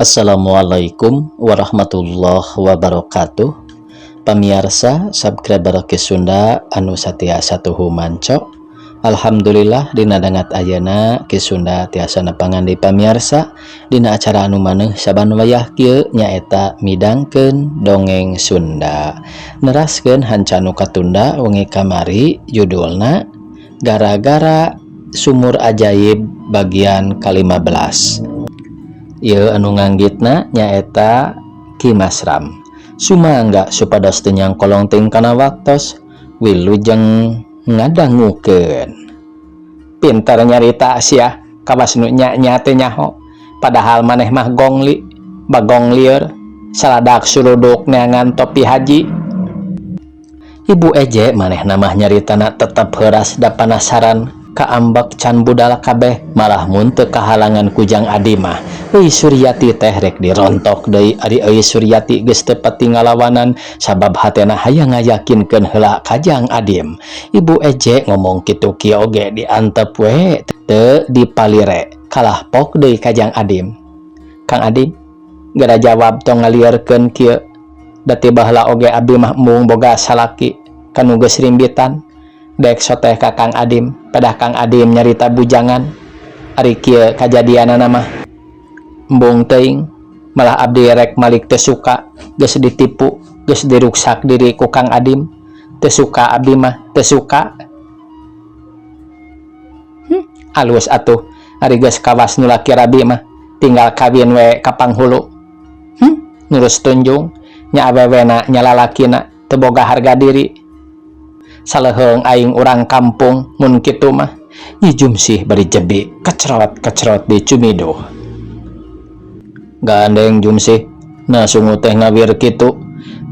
Assalamualaikum warahmatullahi wabarakatuh. Pamirsa subscriber ke Sunda anu satiasa tuhu manco. Alhamdulillah dina dangat ayeuna ke Sunda tiasa nepangan di pamirsa dina acara anu maneh saban wayah kieu nyaeta midangkeun dongeng Sunda. Neraskeun hancanu katunda wengi kamari judulna Gara-gara Sumur Ajaib bagian ke-15. Ieu anu nganggitna nyaeta Ki Masram. Sumangga supados teu nyangkolong teuing kana waktos wilujeng ngadangukeun. Pinter nyarita sia kawas nu nya teh nyaho. Padahal maneh mah gongli, bagong lieur, saladak suruduk neangan topi haji. Ibu Eje maneh namah nyaritana tetep heuras da panasaran kaambek can budal kabeh malah mun teu kahalangan kujang Adi mah. Euy Suryati teh rek dirontok deui ari euy Suryati geus teu pati ngalawanan sabab hatena hayang ngayakinkeun heula kajang Adim. Ibu Eje ngomong kitu kieu oge diantep we teu dipalire kalah pok deui kajang Adim. Kang Adim gara jawab tong ngalieurkeun kieu da ti baheula oge abdi mah mung boga salaki kanu geus rimbitan dek soteh ka Kang Adim. Padah Kang Adim nyarita bujangan ari kieu kajadianana mah embung teuing malah abdi rek malik teu suka geus ditipu geus diruksak diri ku Kang Adim. Teu suka abdi mah teu suka. Alus atuh ari geus kawas nu laki rabi mah tinggal kawin we ka panghulu. Nurus tunjung nya awewena nya lalakina teu boga harga diri. Saleheung aing urang kampung mun kitu mah Nyi Jumsih bari jebi kecrot di Cumidoh. Gandeng Jumsih na sungu teh ngawir kitu.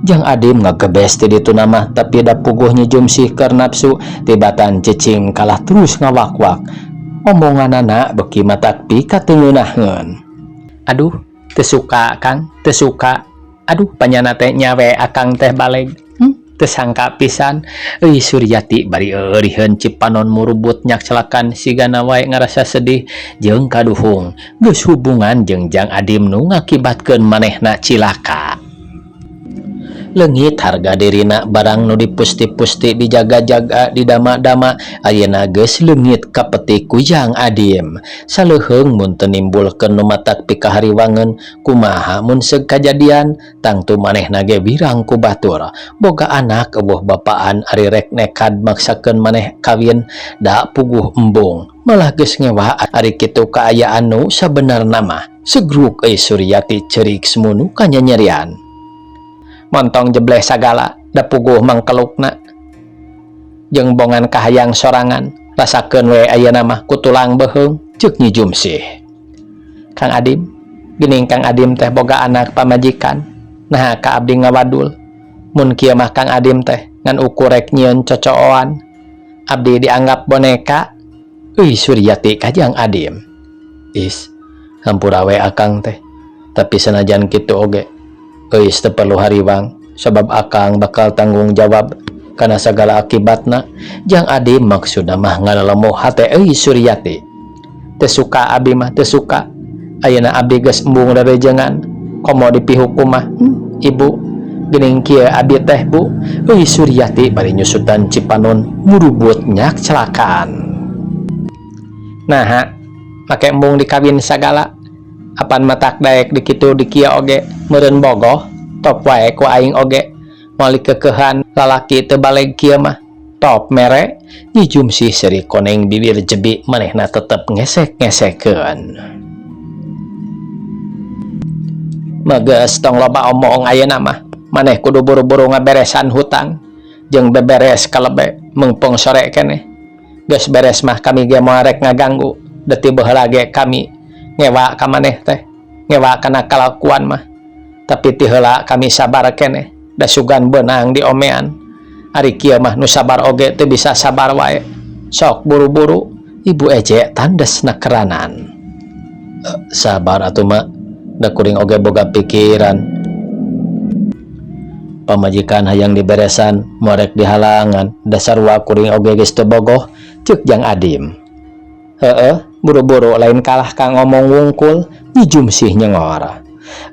Jang Adim ngagebes ti ditu mah tapi da puguh Nyi Jumsih keur nafsu tibatan cicing kalah terus ngawak-wak. Omonganana beuki matak pi kateungeunahkeun. Aduh teu suka Kang, teu suka. Aduh panyana teh nyawe akang teh baleg. Tersangka pisan. Euy Suryati bari euriheun cipanon murubut nyak celakan sigana wae ngarasa sedih jeung kaduhung geus hubungan jeung Jang Adim nu ngakibatkeun manehna cilaka. Leungit harga dirina barang nu dipusti-pusti dijaga-jaga didama-dama ayeuna geus leungit kapeti ku Jang Adim. Saleuheung mun teu nimbulkeun nu matak pikahariwangeun kumaha mun seug kajadian tangtu manehna ge wirang ku batur boga anak eueuh bapaan ari rek nekad maksakeun maneh kawin da puguh embung malah geus ngewa ari kitu kaayaan nu sabenerna mah segruk euy Suryati ceurik semunu kanyanyerian. Montong jebleh sagala da puguh mangkelukna jeung bongan kahayang sorangan rasakeun we ayeuna mah kutulang beheung ceuk Nyi Jumsih. Kang Adim geuning Kang Adim teh boga anak pamajikan nah ka abdi ngawadul mun kieu mah Kang Adim teh ngan ukur rek nyieun cocooan abdi dianggap boneka. Euy Suryati ka Jang Adim. Hampura we akang teh tapi sanajan kitu oge geus teu perlu hariwang sabab akang bakal tanggung jawab kana sagala akibatna. Jang Adim maksudna mah ngalelemuh hate euy Suryati. Teu suka abdi mah teu suka. Ayeuna abdi geus embung darejengan komo dipihukum mah. Ibu geuning kieu abdi teh Bu. Euy Suryati bari nyusutan cipanon murubut nyak celakaan. Nah make embung dikawin sagala apan matak daek di kitu di kieu oge meureun bogoh top wae ku aing oge moal keukehan lalaki teu baleg kieu mah top mere. Nyi Jumsih seri koneng bibir jebi manehna tetep ngesek-ngesekeun. Megeus tong loba omong ayeuna mah maneh kudu buru-buru ngaberesan hutang jeung beberes kalebe meungpung sore keneh geus beres mah kami ge moal rek ngaganggu da ti baheula ge kami ngewa ka maneh teh ngewa kana kalakuan mah tapi ti heula kami sabar keneh da sugan beunang diomean ari kieu mah nu sabar oge teu bisa sabar wae sok buru-buru. Ibu Eje tandes nakeranan. Sabar atuh mak da kuring oge boga pikiran pamajikan hayang diberesan morek dihalangan dasar wa kuring oge geus teu bogoh ceuk Jang Adim. Buru-buru lain kalah Kang ngomong wungkul. Nyi Jumsih nyengor.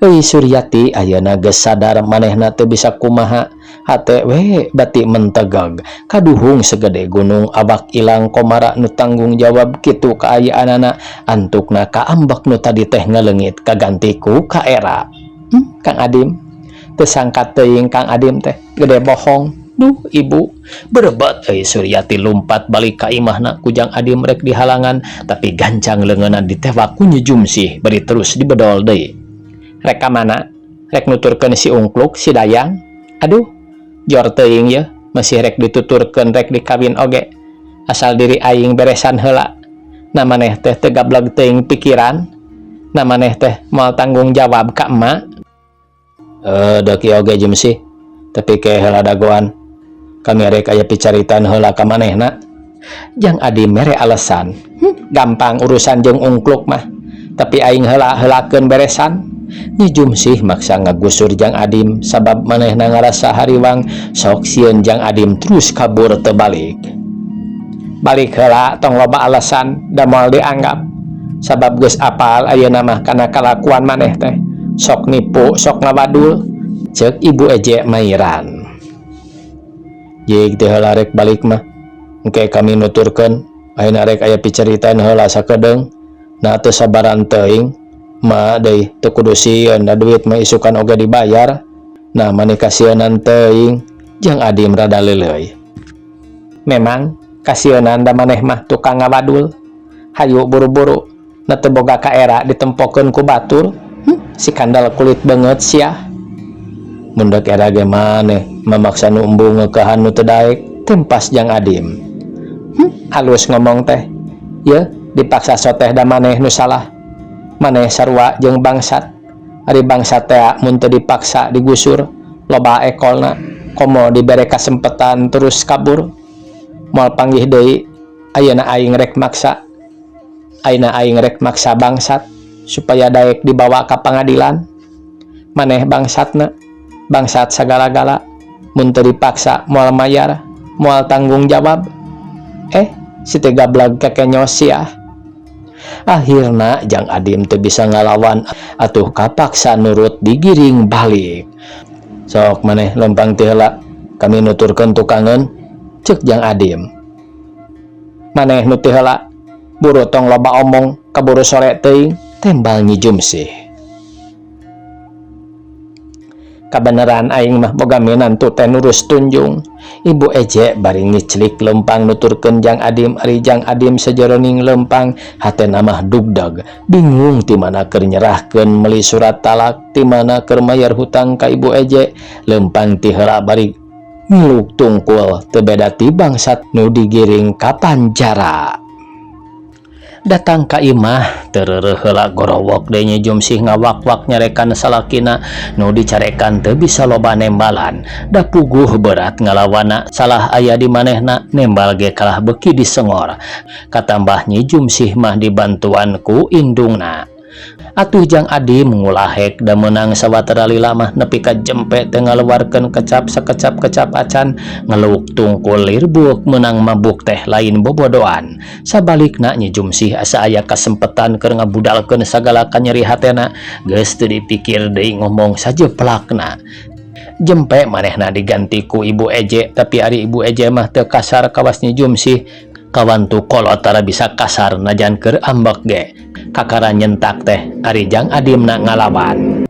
Suryati ayeuna geus sadar manehna teu bisa kumaha, hate we bati mentegag kaduhung segede gunung abak ilang komara nu tanggung jawab kitu kaayaanana antukna kaambek nu tadi teh ngaleungit kagantiku ka era. Kang Adim teu sangka teuing Kang Adim teh gede bohong. Duh ibu berebat Suryati lompat balik ka imahna ku Jang Adim rek dihalangan, tapi gancang leungeunna ditewak ku Nyi Jumsih bari terus dibedol deui. Rek ka mana? Rek nuturkeun si ungkluk si Dayang. Aduh jor teuing ye masih rek dituturkeun rek dikawin oge. Asal diri aing beresan heula. Na maneh teh teu gablag teuing pikiran. Na maneh teh moal tanggung jawab ka emak. Dek ieu oge Jumsih. Tapi ke heula dagoan. Kami rek aya picaritan heula ka manehna. Jang Adim mere alasan. Gampang urusan jeung ungkluk mah. Tapi aing heula-heulakeun beresan. Nyi Jumsih maksa ngagusur Jang Adim sabab manehna ngarasa hariwang sok sieun Jang Adim terus kabur teu balik. Balik heula tong loba alasan da moal dianggap. Sabab geus apal ayeuna mah kana kalakuan maneh teh. Sok nipu, sok ngawadul. Ceuk Ibu Eje Mairan. Jig teh heula rek balik mah engke kami nuturkeun ayeuna rek aya picaritan heula sakedeung na teu sabaran teuing ma deui teu kudu sieun da duit mah isukan oge dibayar nah maneh kasieunnan teuing. Jang Adim rada leuleuy. Memang kasieunnan da maneh mah tukang ngawadul. Hayu buru-buru na teu boga ka era ditempokeun ku batur. Si kandal kulit beungeut sia. Mun dek era ge maneh mamaksa nu embung ngeukehan nu teu daek tempas Jang Adim. Halus ngomong teh. Ye dipaksa soteh da maneh nu salah. Maneh sarua jeung bangsat. Ari bangsat teh mun teu dipaksa digusur loba ekolna komo dibere kasempetan terus kabur. Moal panggih deui ayeuna aing rek maksa. Ayeuna aing rek maksa bangsat supaya daek dibawa ka pangadilan. Maneh bangsatna. Bangsat sagala-gala mun teu dipaksa moal mayar, moal tanggung jawab. Si teh gablag kekenyos sia. Akhirna Jang Adim teu bisa ngalawan atuh kapaksa nurut digiring balik. Sok maneh lempang teh heula kami nuturkeun tukangeun, ceuk Jang Adim. Maneh nu teh heula buru tong loba omong kaburu sore teuing, tembal Nyi Jumsih. Kabeneran aing mah boga minantu teh nurus tunjung. Ibu Eje bari ngiclik lempang nuturkeun Jang Adim. Ari Jang Adim sajeroning lempang hatena mah dugdag bingung ti mana keur nyerahkeun meuli surat talak, ti mana keur mayar hutang ka Ibu Eje. Lempang ti heula bari ngiluk tungkul teu beda ti bangsat nu digiring ka panjara. Datang ka imah tereureuk heula gorowok deui Nyi Jumsih ngawak-wak nyarekan salakina nu dicarekan teu bisa loba nembalan. Da puguh berat ngalawana salah aya di manehna nembal ge kalah beuki disengor. Katambah Nyi Jumsih mah dibantuan ku indungna. Atuh Jang Adim ngulahek da meunang sawatara lila mah nepi ka jempe teu ngaluarkeun kecap sakecap-kecap acan ngeluk tungkul lirbuk meunang mabuk teh lain bobodoan. Sabalikna Nyi Jumsih asa aya kasempetan keur ngabudalkeun sagala kanyeri hatena geus teu dipikir deui ngomong sajeplakna. Jempe manehna diganti ku Ibu Eje, tapi ari Ibu Eje mah teu kasar kawas Nyi Jumsih. Kawantu kolot tara bisa kasar najan keur ambek ge. Kakara nyentak teh ari Jang Adim na ngalawan.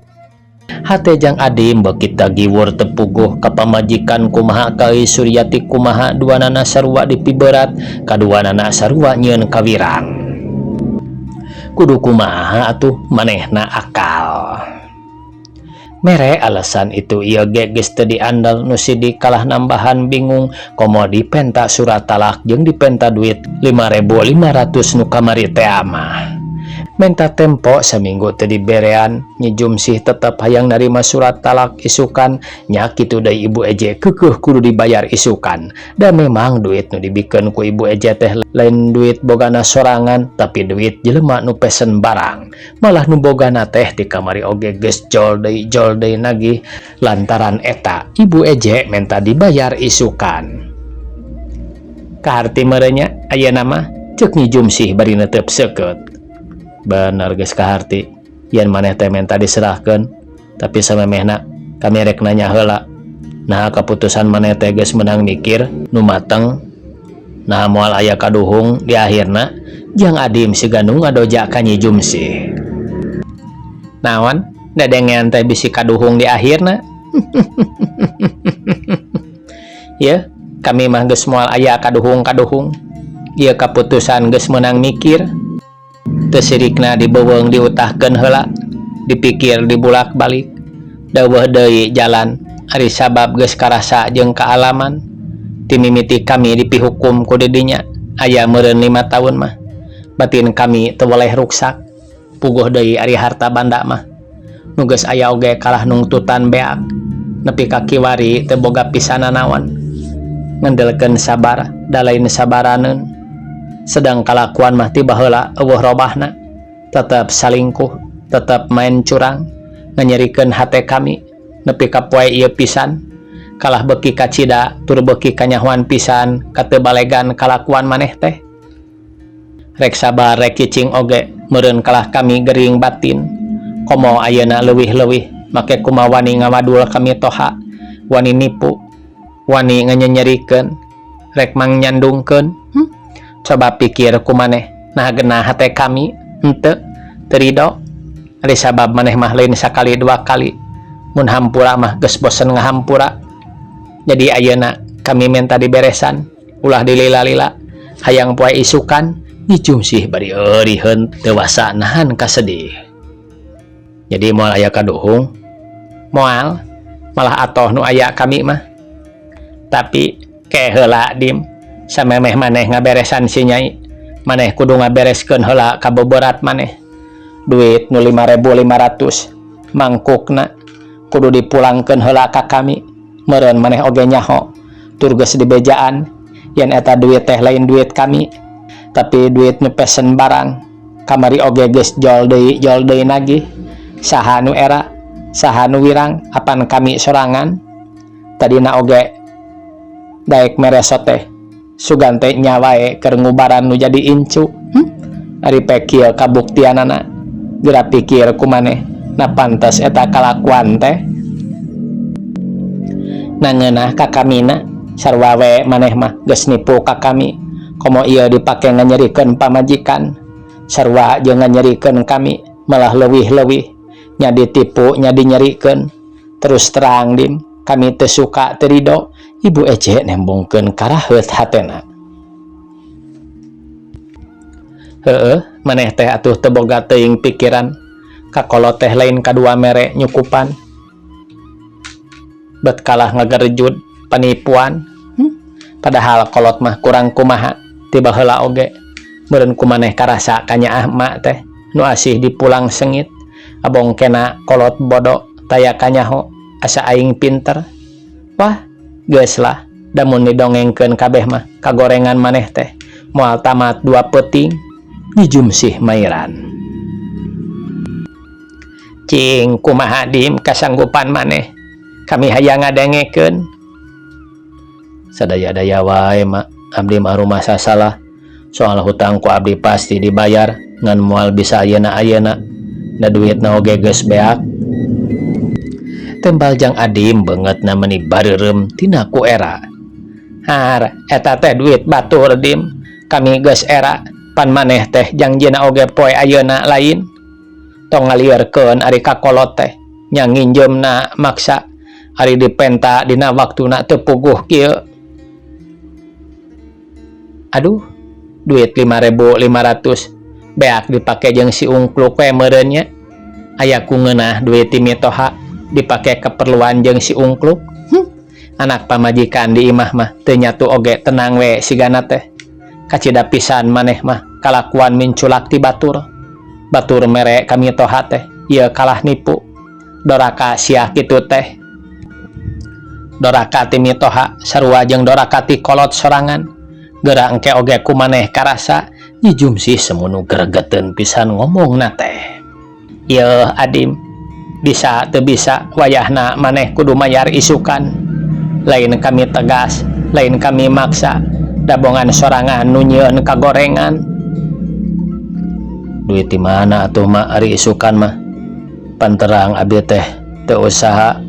Hate Jang Adim beuki tagiwur tepuguh ka pamajikan kumaha ka Suryati kumaha duanana sarua dipiberat, kaduanana sarua nyieun kawirang. Kudu kumaha atuh manehna akal. Mere alasan itu ieu ge geus teu diandal nu sidi kalah nambahan bingung komo dipenta surat talak jeung dipenta duit 5.500 nu kamari teh mah. Menta tempo saminggu teu diberean, Nyi Jumsih tetep hayang narima surat talak isukan. Nya kitu deui Ibu Eje keukeuh kudu dibayar isukan. Da memang duit nu dibikeun ku Ibu Eje teh lain duit bogana sorangan, tapi duit jelema nu pesen barang. Malah nu bogana teh di kamari oge geus jol deui nagih. Lantaran eta Ibu Eje menta dibayar isukan. Kaharti merenya ayeuna mah ceuk Nyi Jumsih bari neuteup seukeut. Bener geus kaharti. yen maneh teh menta diserahkeun, tapi samemehna kami rek nanya heula. Nah keputusan maneh teh geus meunang mikir nu mateng. Nah moal aya kaduhung di akhirna jang Adim siga nu ngadoja ka Nyi Jumsih. Naon dadengean teh bisi kaduhung di akhirna? Ya, kami mah geus moal aya kaduhung-kaduhung. Ieu kaputusan geus meunang mikir. Teu sirikna dibeuweung diutahkeun heula, dipikir dibulak-balik. Daweuh deui jalan ari sabab geus karasa jeung kaalaman. Ti mimiti kami dipihukum ku didinya aya meureun 5 tahun mah. Batin kami teu weleh ruksak. Puguh deui ari harta banda mah. Nu geus aya oge kalah nungtutan beak. Nepi ka kiwari teu boga pisana naon. Ngandelkeun sabar da lain sabaraneun. Sedang kalakuan mah ti baheula eueuh robahna. Tetep salingkuh, tetep main curang, nganyerikeun hate kami nepi ka poe ieu pisan. Kalah beuki ka cida tur beuki ka nyahoan pisan ka teu balegan kalakuan maneh teh. Rek sabar rek cicing oge meureun kalah kami gering batin. Komo ayeuna leuwih-leuwih make kumaha wani ngawadul kami toha, wani nipu, wani nganyerikeun, rek mangyandungkeun. Coba pikir kumaneh nah genah hate kami henteu terido. Ari sabab maneh mah lain sakali dua kali, mun hampura mah geus bosen ngahampura. Jadi ayeuna kami menta diberesan, ulah dilila-lila, hayang poe isukan Nyi Jumsih bari euriheun teu wasa nahan kasedih. Jadi moal aya kaduhung, moal malah atoh nu aya kami mah. Tapi ke heula Dim, samemeh maneh ngaberesan si Nyai, maneh kudu ngabereskeun heula kaboborat maneh. Duit nu 5.500 mangkukna kudu dipulangkeun heula ka kami. Meureun maneh oge nyaho tur geus dibejaan yen eta duit teh lain duit kami, tapi duit nu pesen barang. Kamari oge geus jol deui nagih. Saha nu era, saha nu wirang, apan kami sorangan. Tadina oge daek meresot teh sugan teh nya wae keur ngubaran nu jadi incu. Ari pe kieu kabuktianana, geura pikir kumaneh na pantes eta kalakuan teh. Nangeunah ka kamina sarua we maneh mah geus nipu ka kami. Komo ieu dipake nganyerikeun pamajikan, sarua jeung nganyerikeun kami malah leuwih-leuwih nya ditipu nya dinyerikeun. Terus terang Dim, kami teu suka teu ridho. Ibu Ece nembongkeun karaheut hatena. Heueuh, maneh teh atuh teu boga teuing pikiran. Kakolot teh lain kadua mere nyukupan. Bet kalah ngagerejud panipuan. Padahal kolot mah kurang kumaha, tiba heula oge. Meureun kumaneh karasa ka nyaah mak teh nu asih dipulang sengit. Abong kena kolot bodo taya kanyaho asa aing pinter. Wah, geus lah, damun didongengkeun kabeh mah kagorengan maneh teh moal tamat 2 peuting. Nyi Jumsih mairan. Cing kumaha Dim kasanggupan maneh, kami hayang ngadengekeun. Sadaya-daya wae mak, abdi mah rumasa salah. Soal hutang ku abdi pasti dibayar ngan moal bisa ayeuna-ayeuna. Da duitna oge geus beak. Tembal jang Adim beungeutna meuni bareureum tina ku era. Har, eta teh duit batur Dim, kami geus era, pan maneh teh jangjina oge poe ayeuna lain. Tong ngalieureun ari kakolot teh nya nginjeumna maksa, ari dipenta dina waktuna teu puguh kieu. Aduh, duit 5.500 beak dipake jeung si ungkluk we meureun nya. Aya ku ngeunah duit ti mitoha dipake keperluan jeung si ungkluk. Anak pamajikan di imah mah teu nyatu oge tenang we sigana teh. Kacida pisan maneh mah kalakuan minculak ti batur. Batur mere kami toha teh ieu kalah nipu. Doraka sia kitu teh. Doraka ti mitoha sarua jeung doraka ti kolot sorangan. Geura engke oge kumaneh karasa Nyi Jumsih semunu gregeteun pisan ngomongna teh. Ieu Adim, bisa teu bisa wayahna maneh kudu mayar isukan. Lain kami tegas, lain kami maksa, dabongan sorangan nu nyieun kagorengan. Duit di mana atuh mah ari isukan mah? panterang abi teh teu usaha.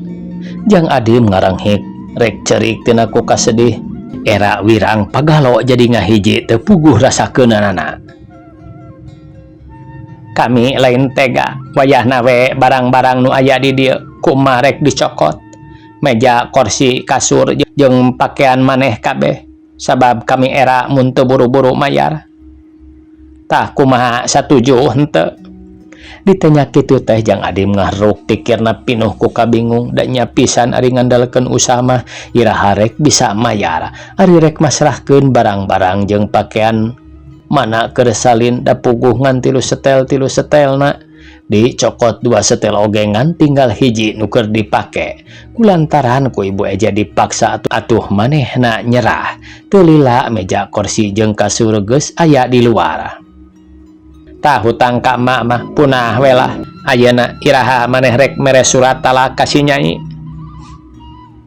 Jang Adim ngaranghik rek cerik tina ku kasedih. Era wirang pagalo jadi ngahiji teu puguh rasakeunana. Kami lain tega wayahna we barang-barang nu aya di dieu kumaha rek dicokot. Meja, kursi, kasur jeung pakaian maneh kabeh sabab kami era mun teu buru-buru mayar. Tah kumaha satuju henteu? Ditanya kitu teh Jang Adim ngahruk pikirna pinuh ku kabingung da nya pisan ari ngandalkeun usaha mah iraha rek bisa mayar. Ari rek masrahkeun barang-barang jeung pakaian mana keur salin da puguh ngan tilu setelna. Dicokot 2 setel ogengan tinggal hiji nu keur dipake. Kulantaran ku Ibu Eja dipaksa atuh manehna nyerah. Teu lila meja kursi jeung kasur geus aya di luar. Tah hutang ka emak mah punah we lah. Ayeuna iraha maneh rek mere surat talak ka si Nyai.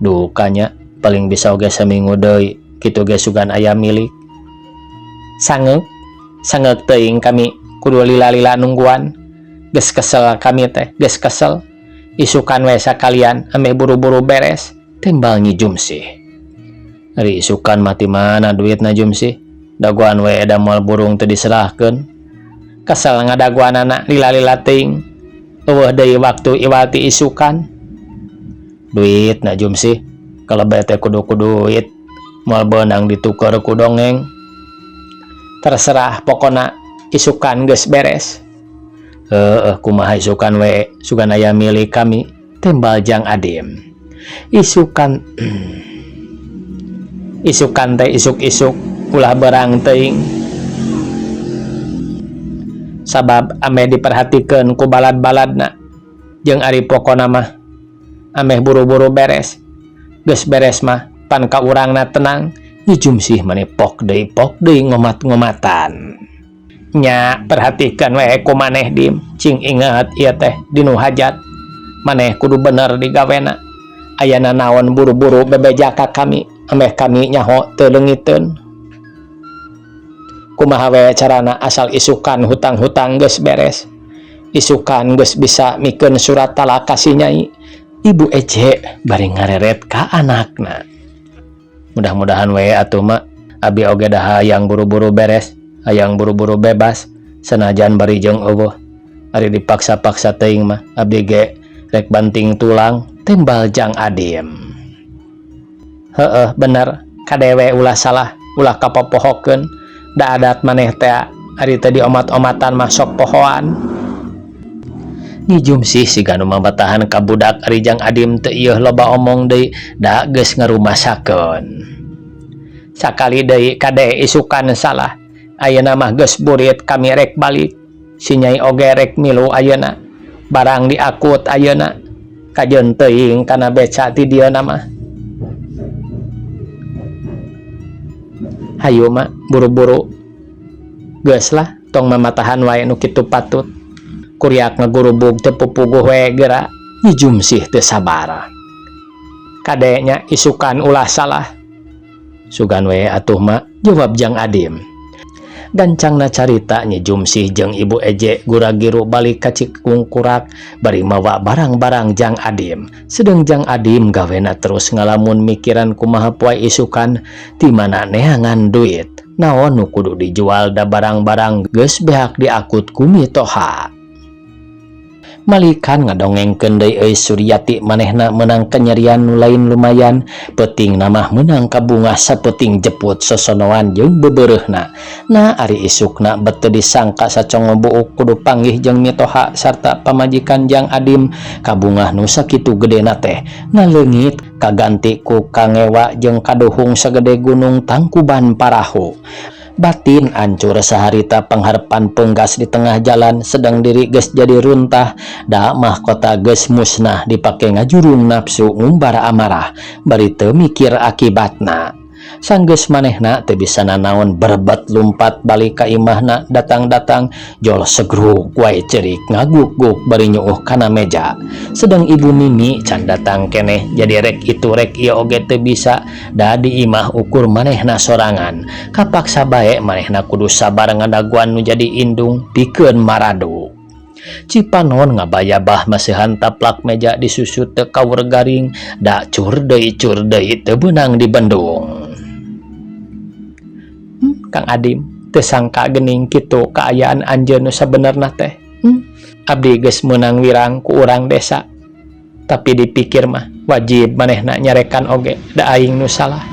Duh kanya paling bisa oge saminggu deui kitu ge sugan aya milik. Sangeuk teuing kami kudu lila-lila nungguan. Geus kesel kami teh, geus kesel. Isukan we sakalian ame buru-buru beres. Tembal Nyi Jumsih. Ari isukan mati mana duitna Jumsih? Daguan we da moal burung teu diserahkeun. Kesel ngadaguanana lila-lila teuing. Eueuh deui waktu iwati isukan. Duit na Jumsih. Kalau bete kudu duit. Moal beunang ditukar ku dongeng. Terserah pokona isukan geus beres. Kumaha isukan we sugan aya milik kami. Tembal Jang Adim. Isukan teh isuk-isuk ulah berang teuing. Sabab ame diperhatikeun ku balad-baladna. Jeung ari pokona mah ame buru-buru beres. Geus beres mah pan ka urangna tenang. Nyi Jumsih mani pok deui ngomat-ngomatan. Nya perhatikan we ku maneh Dim, cing inget ieu teh dinu hajat maneh kudu bener digawena. Ayana naon buru-buru bebeja ka kami ameh kami nyaho teu leungiteun. Kumaha we carana asal isukan hutang-hutang geus beres, isukan geus bisa mikeun surat talak ka si Nyai. Ibu Ece bari ngareret ka anakna. Mudah-mudahan we atuh mak abi oge dah hayang buru-buru beres, hayang buru-buru bebas, senajan bari jeung eueuh. Ari dipaksa-paksa teuing mah abdi ge rek banting tulang. Tembal Jang Adim. Heueuh bener, kadewe ulah salah, ulah kapopohokeun. Da adat maneh teh ari teh diomat-omatan mah sok pohoan. Nyi Jumsih siga nu mambatahan ka budak ari Jang Adim teu ieuh loba omong deui da geus ngarumasakeun. Sakali deui kade isukan salah. Ayeuna mah geus burit kami rek balik. Si Nyai oge rek milu ayeuna. Barang diakut ayeuna. Kajeun teuing kana beca ti dieuna mah. Hayu mah buru-buru. Geus lah tong mamatahan wae nu kitu patut. Kuriak ngagurubug teu pupuguh we geura. Nyi Jumsih teu sabar. Kadenya isukan ulah salah. Sugan we atuh mah jawab Jang Adim. Gancangna carita Nyi Jumsih jeung Ibu Eje gura-giru balik ka Cikungkurak bari mawa barang-barang Jang Adim. Sedeng Jang Adim gawena terus ngalamun mikiran kumaha poe isukan ti mana neangan duit. Naon nu kudu dijual da barang-barang geus behak diakut ku mitoha. Malikan ngadongengkeun deui euy Suryati manehna menang kenyerian nu lain lumayan. Peuting namah menang kabunga sapeting jeput sosonoan jeung beubeureuhna. Na ari isukna bete disangka sacongo buuk kudu panggih jeung mitoha sarta pamajikan Jang Adim. Kabungah nu sakitu gedena teh ngaleungit kaganti ku kangewa jeung kaduhung sagede gunung Tangkuban Parahu. Batin ancur saharita pengharpan penggas di tengah jalan, sedang diri geus jadi runtah, da mahkota geus musnah dipake ngajurung nafsu ngumbar amarah, bari teu mikir akibatna. Sanggeus manehna teu bisa nanaon berebet lumpat balik ka imahna, datang-datang jol segruk wae cerik ngaguk-guk bari nyuuh kana meja. Sedang Ibu Mimi can datang keneh, jadi rek itu rek ieu oge teu bisa, da di imah ukur manehna sorangan. Kapaksa bae manehna kudu sabar ngadaguan nu jadi indung pikeun maradu. Cipanon ngabayabah masih taplak meja disusut teu kawer garing, da cur deui teu beunang di Bandung. Kang Adim teu sangka geuning kitu kaayaan anjeun nu sabenerna teh. Abdi geus meunang wirang ku urang desa. Tapi dipikir mah wajib manehna nyarekan oge da aing nu salah.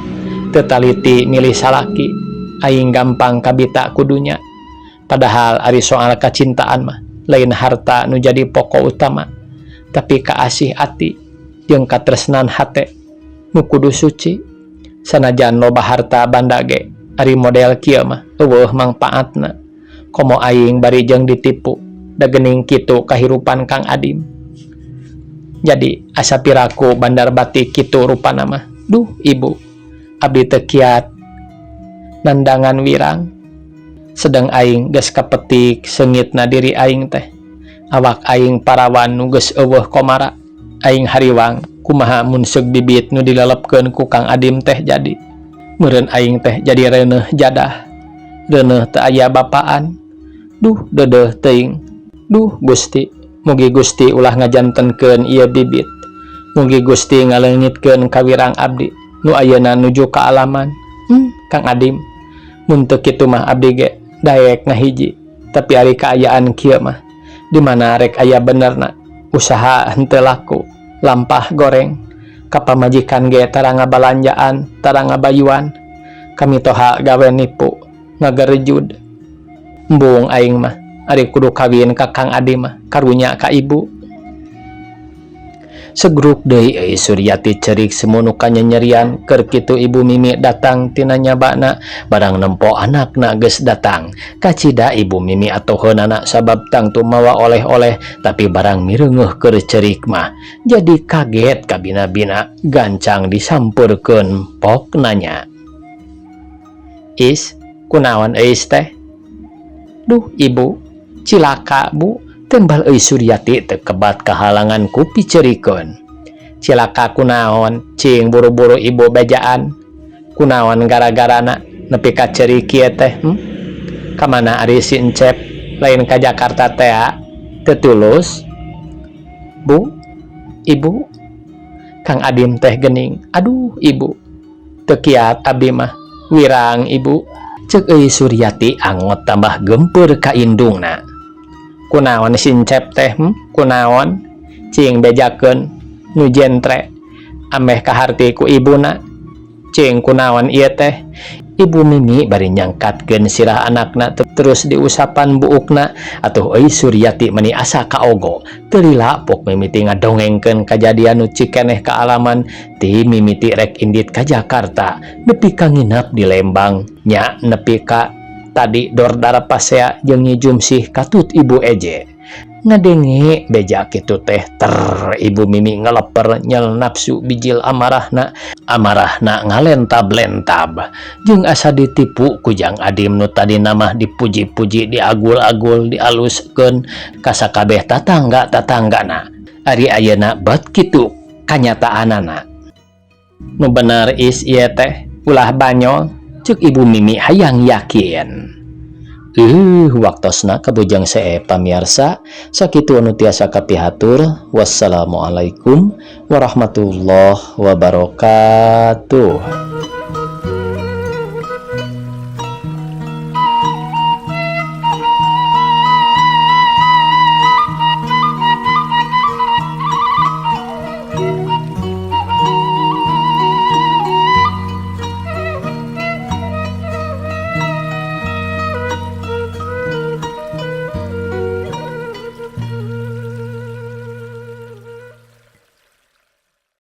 Teu taliti milih salaki, aing gampang kabita ku dunya. Padahal ari soal kacintaan mah lain harta nu jadi pokok utama, tapi kaasih ati jeung katresnan hate nu kudu suci. Sanajan loba harta banda ge ari model kieu mah eueuh mangpaatna. Komo aing bari jeung ditipu da geuning kitu kahirupan Kang Adim. Jadi asa piraku bandar batik kitu rupana mah. Duh ibu, abdi teu kiat nandangan wirang. Sedang aing geus kapetik seungitna diri aing teh. Awak aing parawan nu geus eueuh komara. Aing hariwang kumaha mun seug bibit nu dilelepkeun ku Kang Adim teh jadi. Meureun aing teh jadi reuneuh jadah. Reuneuh teu aya bapaan. Duh deudeuh teuing. Duh Gusti, mugi Gusti ulah ngajantenkeun ieu bibit. Mugi Gusti ngaleungitkeun ka wirang abdi nu ayeuna nuju ka alaman. Kang Adim, mun teu kitu mah abdi ge daek ngahiji. Tapi ari kaayaan kieu mah di mana rek aya benerna usaha henteu laku, lampah goreng. Ka pamajikan ge tara ngabalanjaan, tara ngabayuan. Kami toha gawe nipu, ngagerejud. Embung aing mah ari kudu kawin ka Kang Adim mah karunya ka ibu. Segruk deui euy Suryati cerik semono kanyanyerian keur kitu ibu Mimi datang tina nyabana barang nempo anakna geus datang. Kacida ibu Mimi atoheunana sabab tangtu mawa oleh-oleh tapi barang mireungeuh keur cerik mah. Jadi kaget ka bina-bina gancang disampurkeun pok nanya. Is, kunaon eis teh? Duh ibu, cilaka bu. Tembal euy Suryati teu kebat kahalangan ku picerikeun. Cilaka kunaon? Cing buru-buru ibu bejaan. Kunaon gara-garana nepi ka ceurik kieu teh? Kamana ari si Encep? Lain ka Jakarta teh? Teu tulus? Bu, ibu. Kang Adim teh geuning. Aduh ibu, teu kiat abdi mah. Wirang ibu. Ceuk euy Suryati angot tambah gempeur ka indungna. Kunaon si Encep teh? Kunaon? Cing bejakeun nu jentre ameh kaharti ku ibuna. Cing kunaon ieu teh? Ibu Mimi bari nyangkatkeun sirah anakna terus diusapan buukna. Atuh euy Suryati meuni asa kaogo. Teu lila pok mimiti ngadongengkeun kajadian nu cikeneh ka alaman ti mimiti rek indit ka Jakarta nepi ka nginep di Lembang nya nepi ka tadi dor darapasea jeung Nyi Jumsih katut ibu Eje. Ngadenge beja kitu teh ibu Mimi ngeleper nyel nafsu bijil amarahna ngalentab-lentab jeung asa ditipu ku Jang Adim nu tadi namah dipuji-puji diagul-agul dialuskeun ka sakabeh tatangga-tatanggana. Ari ayeuna bat kitu kanyataanana. Nu bener is ieu teh ulah banyol, ceuk ibu Mimi hayang yakin. Waktosna kabujang sae pamirsa, sakitu anu tiasa kapihatur. Wassalamualaikum warahmatullahi wabarakatuh.